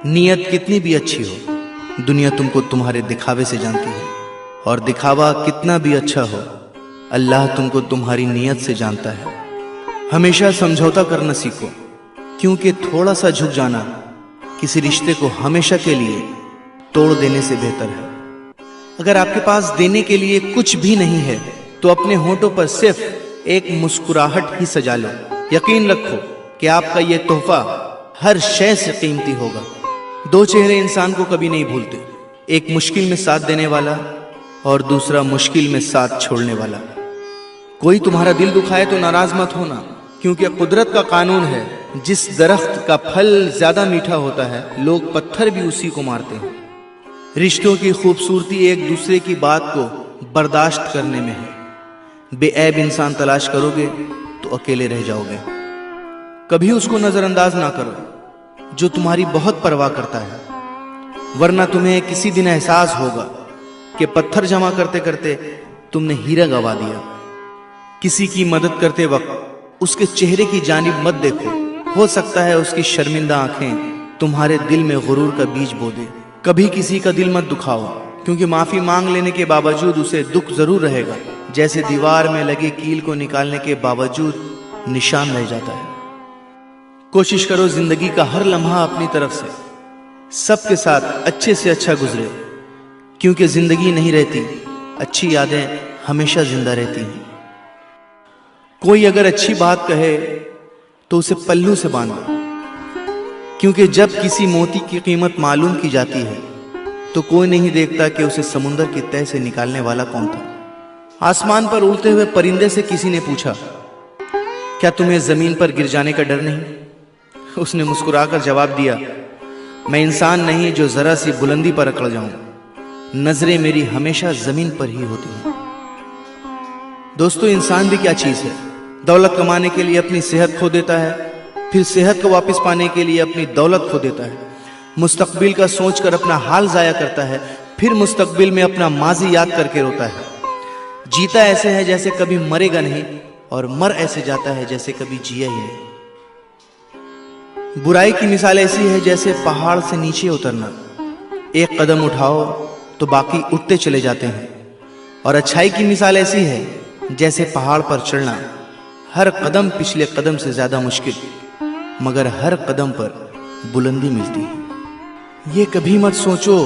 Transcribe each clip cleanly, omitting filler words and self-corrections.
नीयत कितनी भी अच्छी हो, दुनिया तुमको तुम्हारे दिखावे से जानती है, और दिखावा कितना भी अच्छा हो, अल्लाह तुमको तुम्हारी नीयत से जानता है। हमेशा समझौता करना सीखो, क्योंकि थोड़ा सा झुक जाना किसी रिश्ते को हमेशा के लिए तोड़ देने से बेहतर है। अगर आपके पास देने के लिए कुछ भी नहीं है तो अपने होठों पर सिर्फ एक मुस्कुराहट ही सजा लो। यकीन रखो कि आपका यह तोहफा हर शय से कीमती होगा। दो चेहरे इंसान को कभी नहीं भूलते, एक मुश्किल में साथ देने वाला और दूसरा मुश्किल में साथ छोड़ने वाला। कोई तुम्हारा दिल दुखाए तो नाराज मत होना, क्योंकि कुदरत का कानून है, जिस दरख्त का फल ज्यादा मीठा होता है लोग पत्थर भी उसी को मारते हैं। रिश्तों की खूबसूरती एक दूसरे की बात को बर्दाश्त करने में है। बेऐब इंसान तलाश करोगे तो अकेले रह जाओगे। कभी उसको नजरअंदाज ना करो जो तुम्हारी बहुत परवाह करता है, वरना तुम्हें किसी दिन एहसास होगा कि पत्थर जमा करते करते तुमने हीरा गवा दिया। किसी की मदद करते वक्त उसके चेहरे की जानिब मत देखो, हो सकता है उसकी शर्मिंदा आंखें तुम्हारे दिल में गुरूर का बीज बो दे। कभी किसी का दिल मत दुखाओ, क्योंकि माफी मांग लेने के बावजूद उसे दुख जरूर रहेगा, जैसे दीवार में लगे कील को निकालने के बावजूद निशान रह जाता है। कोशिश करो जिंदगी का हर लम्हा अपनी तरफ से सबके साथ अच्छे से अच्छा गुजरे, क्योंकि जिंदगी नहीं रहती, अच्छी यादें हमेशा जिंदा रहती हैं। कोई अगर अच्छी बात कहे तो उसे पल्लू से बांधो, क्योंकि जब किसी मोती की कीमत मालूम की जाती है तो कोई नहीं देखता कि उसे समुंदर की तह से निकालने वाला कौन था। आसमान पर उड़ते हुए परिंदे से किसी ने पूछा, क्या तुम्हें जमीन पर गिर जाने का डर नहीं? उसने मुस्कुराकर जवाब दिया, मैं इंसान नहीं जो जरा सी बुलंदी पर अकड़ जाऊं, नजरें मेरी हमेशा जमीन पर ही होती हैं। दोस्तों, इंसान भी क्या चीज है? दौलत कमाने के लिए अपनी सेहत खो देता है, फिर सेहत को वापस पाने के लिए अपनी दौलत खो देता है। मुस्तकबिल का सोचकर अपना हाल जाया करता है, फिर मुस्तकबिल में अपना माजी याद करके रोता है। जीता ऐसे है जैसे कभी मरेगा नहीं, और मर ऐसे जाता है जैसे कभी जिया ही नहीं। बुराई की मिसाल ऐसी है जैसे पहाड़ से नीचे उतरना, एक कदम उठाओ तो बाकी उठते चले जाते हैं। और अच्छाई की मिसाल ऐसी है जैसे पहाड़ पर चढ़ना, हर कदम पिछले कदम से ज्यादा मुश्किल, मगर हर कदम पर बुलंदी मिलती है। ये कभी मत सोचो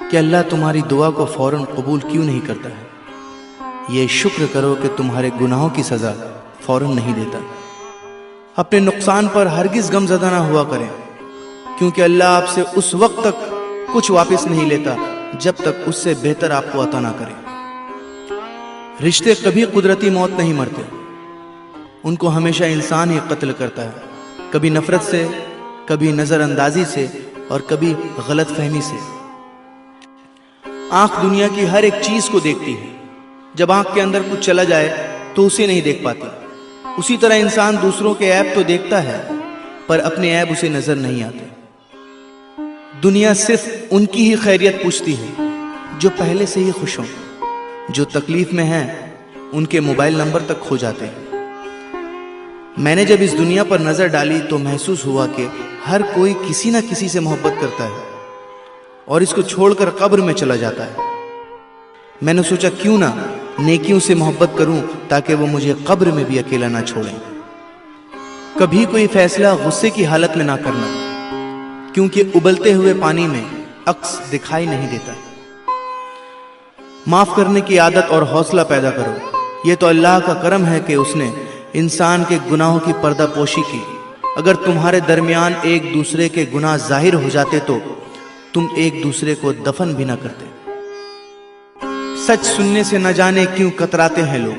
कि अल्लाह तुम्हारी दुआ को फौरन कबूल क्यों नहीं करता है। ये शुक्र करो कि तुम्हारे गुनाहों की सजा फौरन नहीं देता। अपने नुकसान पर हरगिज गमज़दा ना हुआ करें, क्योंकि अल्लाह आपसे उस वक्त तक कुछ वापस नहीं लेता जब तक उससे बेहतर आपको अता ना करे। रिश्ते कभी कुदरती मौत नहीं मरते, उनको हमेशा इंसान ही कत्ल करता है, कभी नफरत से, कभी नजरअंदाजी से, और कभी गलत फहमी से। आंख दुनिया की हर एक चीज को देखती है, जब आंख के अंदर कुछ चला जाए तो उसे नहीं देख पाती। उसी तरह इंसान दूसरों के ऐब तो देखता है, पर अपने ऐब उसे नजर नहीं आते। दुनिया सिर्फ उनकी ही खैरियत पूछती है जो पहले से ही खुश हों। जो तकलीफ में हैं उनके मोबाइल नंबर तक खो जाते हैं। मैंने जब इस दुनिया पर नजर डाली तो महसूस हुआ कि हर कोई किसी ना किसी से मोहब्बत करता है और इसको छोड़कर कब्र में चला जाता है। मैंने सोचा क्यों ना नेकियों से मोहब्बत करूं ताकि वो मुझे कब्र में भी अकेला ना छोड़ें। कभी कोई फैसला गुस्से की हालत में ना करना, क्योंकि उबलते हुए पानी में अक्स दिखाई नहीं देता। माफ करने की आदत और हौसला पैदा करो। यह तो अल्लाह का करम है कि उसने इंसान के गुनाहों की पर्दापोशी की। अगर तुम्हारे दरमियान एक दूसरे के गुनाह जाहिर हो जाते तो तुम एक दूसरे को दफन भी ना करते। सच सुनने से न जाने क्यों कतराते हैं लोग,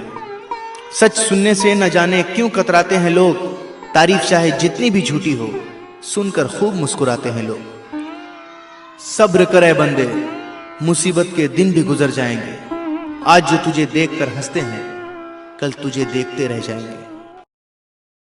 सच सुनने से न जाने क्यों कतराते हैं लोग। तारीफ चाहे जितनी भी झूठी हो, सुनकर खूब मुस्कुराते हैं लोग। सब्र करे बंदे, मुसीबत के दिन भी गुजर जाएंगे। आज जो तुझे देखकर हंसते हैं, कल तुझे देखते रह जाएंगे।